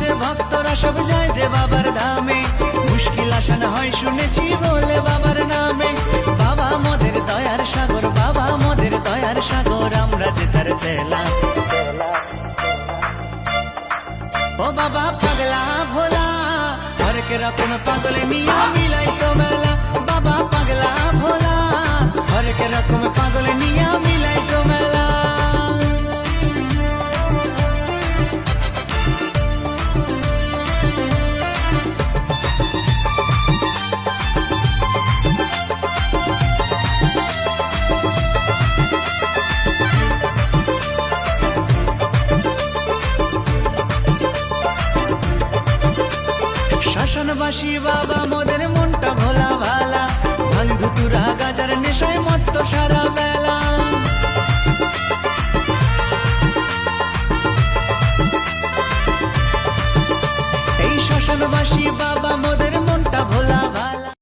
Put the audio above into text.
আসে ভক্তরা সব যায় যে বাবার ধামে, মুশকিল আসান হয় শুনেছি বলে বাবার নামে। বাবা মোদের দয়ার সাগর, বাবা মোদের দয়ার সাগর, আমরা যে তার চেলা। ও বাবা পাগলা ভোলা, হরেক রকম পাগল নিয়া মিলাইছো মেলা। বাবা পাগলা ভোলা, হরেক রকম পাগল নিয়া মিলাইছো মেলা। শ্মশানবাসী বাবা মোদের মনটা ভোলা ভালা, ভাঙ ধুতুরা গাজার নেশায় মত্ত সারা বেলা। এই শ্মশানবাসী বাবা মোদের